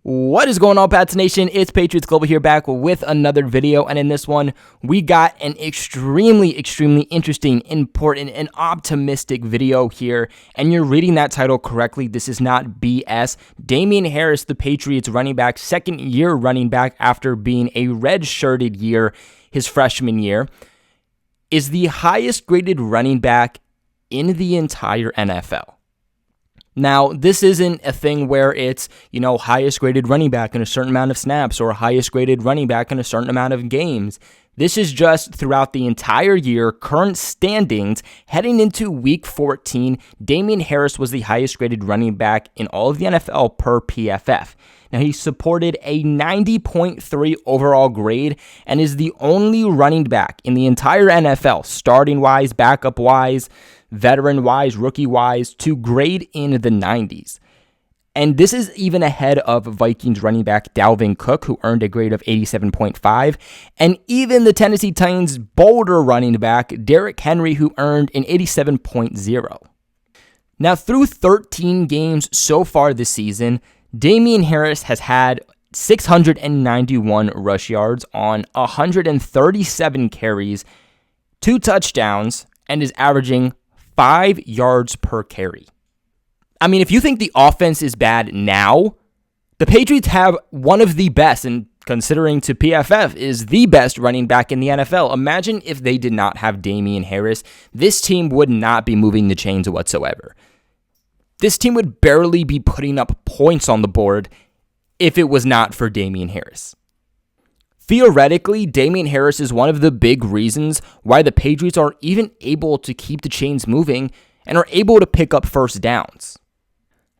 What is going on, Pats Nation? It's Patriots Global here, back with another video, and in this one, we got an extremely interesting, important, and optimistic video here, and you're reading that title correctly. This is not BS. Damien Harris, the Patriots running back, second-year running back after being a red-shirted year his freshman year, is the highest-graded running back in the entire NFL. Now, this isn't a thing where it's, highest graded running back in a certain amount of snaps or highest graded running back in a certain amount of games. This is just throughout the entire year, current standings, heading into week 14, Damien Harris was the highest graded running back in all of the NFL per PFF. Now, he supported a 90.3 overall grade and is the only running back in the entire NFL, starting-wise, backup-wise, veteran-wise, rookie-wise, to grade in the 90s. And this is even ahead of Vikings running back Dalvin Cook, who earned a grade of 87.5, and even the Tennessee Titans Boulder running back Derrick Henry, who earned an 87.0. Now, through 13 games so far this season, Damien Harris has had 691 rush yards on 137 carries, 2 touchdowns, and is averaging 5 yards per carry. I mean, if you think the offense is bad now, the Patriots have one of the best, and considering to PFF is the best running back in the NFL. Imagine if they did not have Damien Harris. This team would not be moving the chains whatsoever. This team would barely be putting up points on the board if it was not for Damien Harris. Theoretically, Damien Harris is one of the big reasons why the Patriots are even able to keep the chains moving and are able to pick up first downs.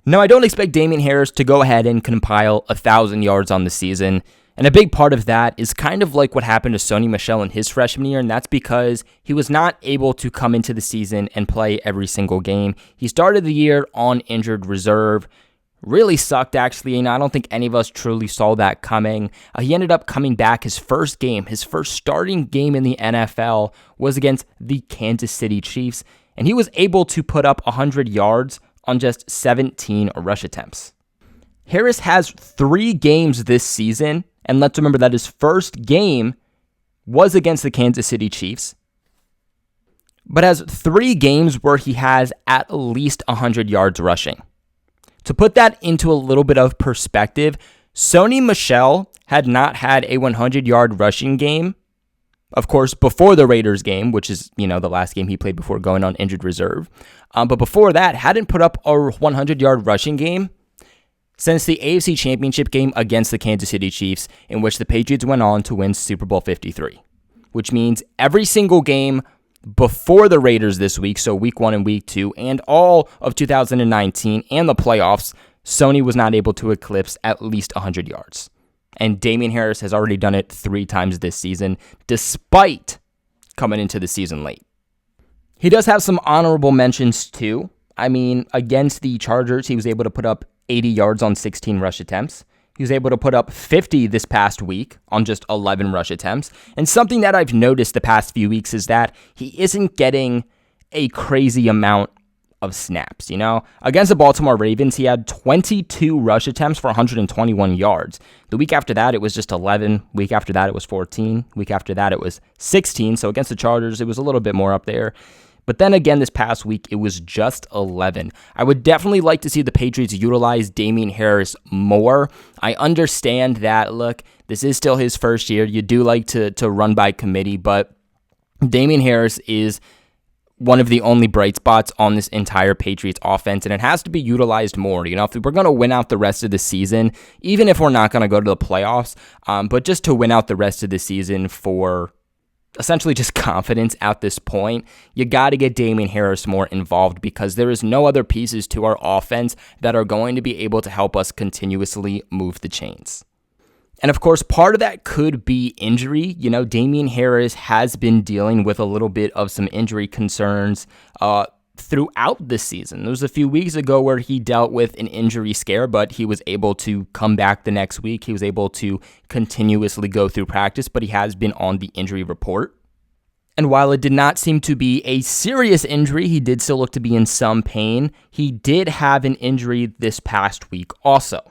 Now, I don't expect Damien Harris to go ahead and compile 1,000 yards on the season, and a big part of that is kind of like what happened to Sony Michel in his freshman year, and that's because he was not able to come into the season and play every single game. He started the year on injured reserve. Really sucked, actually, and I don't think any of us truly saw that coming. He ended up coming back. His first starting game in the NFL was against the Kansas City Chiefs, and he was able to put up 100 yards on just 17 rush attempts. Harris has 3 games this season, and let's remember that his first game was against the Kansas City Chiefs, but has 3 games where he has at least 100 yards rushing. To put that into a little bit of perspective, Sony Michel had not had a 100-yard rushing game, of course, before the Raiders game, which is, the last game he played before going on injured reserve. But before that, hadn't put up a 100-yard rushing game since the AFC Championship game against the Kansas City Chiefs, in which the Patriots went on to win Super Bowl 53, which means every single game before the Raiders this week, so week 1 and week 2, and all of 2019 and the playoffs, Sony was not able to eclipse at least 100 yards. And Damien Harris has already done it 3 times this season, despite coming into the season late. He does have some honorable mentions too. I mean, against the Chargers, he was able to put up 80 yards on 16 rush attempts. He was able to put up 50 this past week on just 11 rush attempts. And something that I've noticed the past few weeks is that he isn't getting a crazy amount of snaps, Against the Baltimore Ravens, he had 22 rush attempts for 121 yards. The week after that, it was just 11. Week after that, it was 14. Week after that, it was 16. So against the Chargers, it was a little bit more up there. But then again, this past week, it was just 11. I would definitely like to see the Patriots utilize Damien Harris more. I understand that, look, this is still his first year. You do like to run by committee, but Damien Harris is one of the only bright spots on this entire Patriots offense, and it has to be utilized more. If we're going to win out the rest of the season, even if we're not going to go to the playoffs, but just to win out the rest of the season for essentially just confidence at this point, you got to get Damien Harris more involved, because there is no other pieces to our offense that are going to be able to help us continuously move the chains. And of course, part of that could be injury. Damien Harris has been dealing with a little bit of some injury concerns throughout this season. There was a few weeks ago where he dealt with an injury scare, but he was able to come back the next week. He was able to continuously go through practice, but he has been on the injury report. And while it did not seem to be a serious injury, he did still look to be in some pain. He did have an injury this past week also.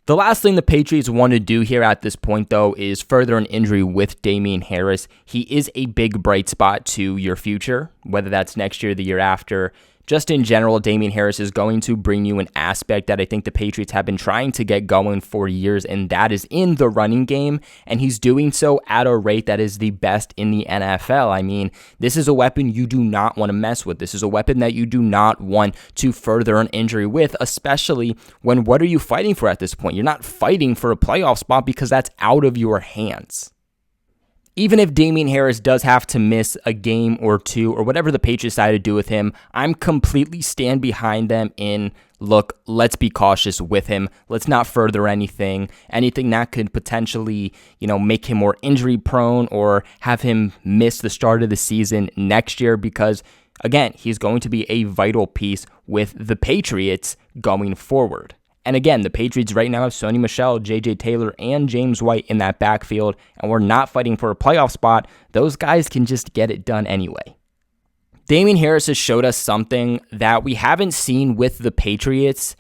The last thing the Patriots want to do here at this point, though, is further an injury with Damien Harris. He is a big bright spot to your future, whether that's next year, the year after. Just in general, Damien Harris is going to bring you an aspect that I think the Patriots have been trying to get going for years, and that is in the running game, and he's doing so at a rate that is the best in the NFL. I mean, this is a weapon you do not want to mess with. This is a weapon that you do not want to further an injury with, especially when what are you fighting for at this point? You're not fighting for a playoff spot because that's out of your hands. Even if Damien Harris does have to miss a game or two or whatever the Patriots decide to do with him, I'm completely stand behind them in, look, let's be cautious with him. Let's not further anything that could potentially, make him more injury prone or have him miss the start of the season next year because, again, he's going to be a vital piece with the Patriots going forward. And again, the Patriots right now have Sony Michel, J.J. Taylor, and James White in that backfield, and we're not fighting for a playoff spot. Those guys can just get it done anyway. Damien Harris has showed us something that we haven't seen with the Patriots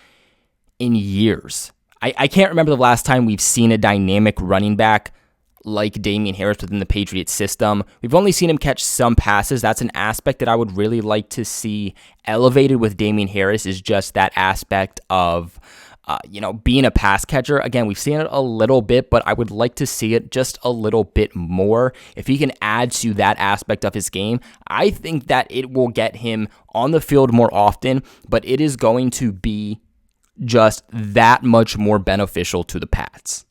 in years. I can't remember the last time we've seen a dynamic running back like Damien Harris within the Patriots system. We've only seen him catch some passes. That's an aspect that I would really like to see elevated with Damien Harris, is just that aspect of being a pass catcher. Again, we've seen it a little bit, but I would like to see it just a little bit more. If he can add to that aspect of his game, I think that it will get him on the field more often, but it is going to be just that much more beneficial to the Pats.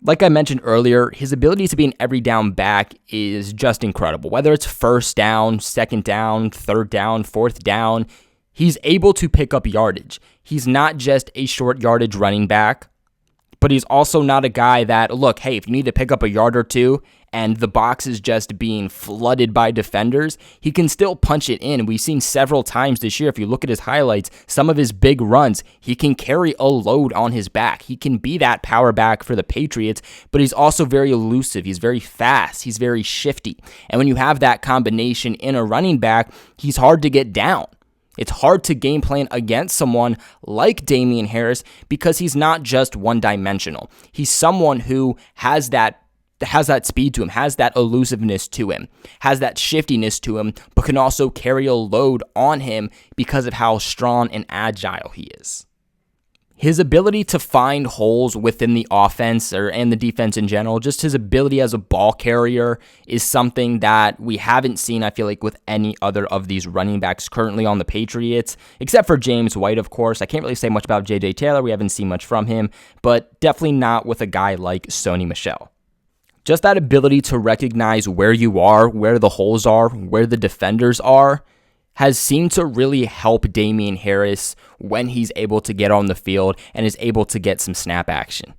Like I mentioned earlier, his ability to be an every down back is just incredible. Whether it's first down, second down, third down, fourth down, he's able to pick up yardage. He's not just a short yardage running back, but he's also not a guy that, look, hey, if you need to pick up a yard or two and the box is just being flooded by defenders, he can still punch it in. We've seen several times this year, if you look at his highlights, some of his big runs, he can carry a load on his back. He can be that power back for the Patriots, but he's also very elusive. He's very fast. He's very shifty. And when you have that combination in a running back, he's hard to get down. It's hard to game plan against someone like Damien Harris because he's not just one-dimensional. He's someone who has that speed to him, has that elusiveness to him, has that shiftiness to him, but can also carry a load on him because of how strong and agile he is. His ability to find holes within the offense and the defense in general, just his ability as a ball carrier is something that we haven't seen, I feel like, with any other of these running backs currently on the Patriots, except for James White, of course. I can't really say much about J.J. Taylor. We haven't seen much from him, but definitely not with a guy like Sony Michel. Just that ability to recognize where you are, where the holes are, where the defenders are, has seemed to really help Damien Harris when he's able to get on the field and is able to get some snap action.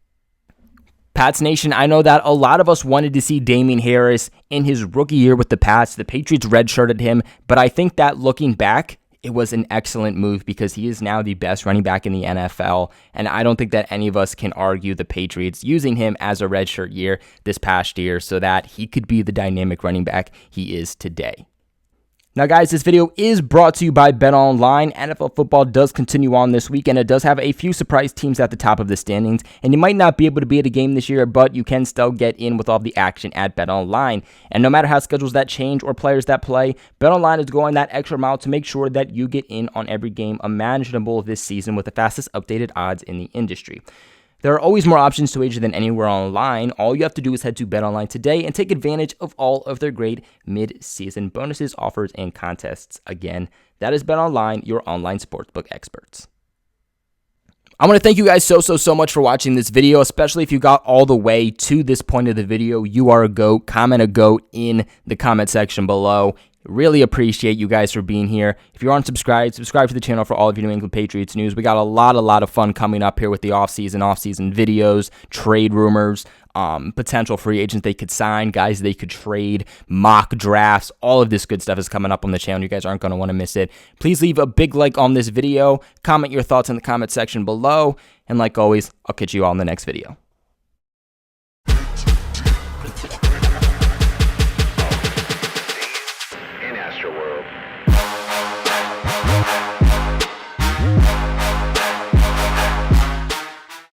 Pats Nation, I know that a lot of us wanted to see Damien Harris in his rookie year with the Pats. The Patriots redshirted him, but I think that looking back, it was an excellent move because he is now the best running back in the NFL, and I don't think that any of us can argue the Patriots using him as a redshirt year this past year so that he could be the dynamic running back he is today. Now, guys, this video is brought to you by BetOnline. NFL football does continue on this week, and it does have a few surprise teams at the top of the standings. And you might not be able to be at a game this year, but you can still get in with all the action at BetOnline. And no matter how schedules that change or players that play, BetOnline is going that extra mile to make sure that you get in on every game imaginable this season with the fastest updated odds in the industry. There are always more options to wager than anywhere online. All you have to do is head to BetOnline today and take advantage of all of their great mid-season bonuses, offers, and contests. Again, that is BetOnline, your online sportsbook experts. I want to thank you guys so much for watching this video, especially if you got all the way to this point of the video. You are a GOAT. Comment a GOAT in the comment section below. Really appreciate you guys for being here. If you aren't subscribed, subscribe to the channel for all of your New England Patriots news. We got a lot of fun coming up here with the offseason videos, trade rumors, potential free agents they could sign, guys they could trade, mock drafts. All of this good stuff is coming up on the channel. You guys aren't going to want to miss it. Please leave a big like on this video. Comment your thoughts in the comment section below. And like always, I'll catch you all in the next video.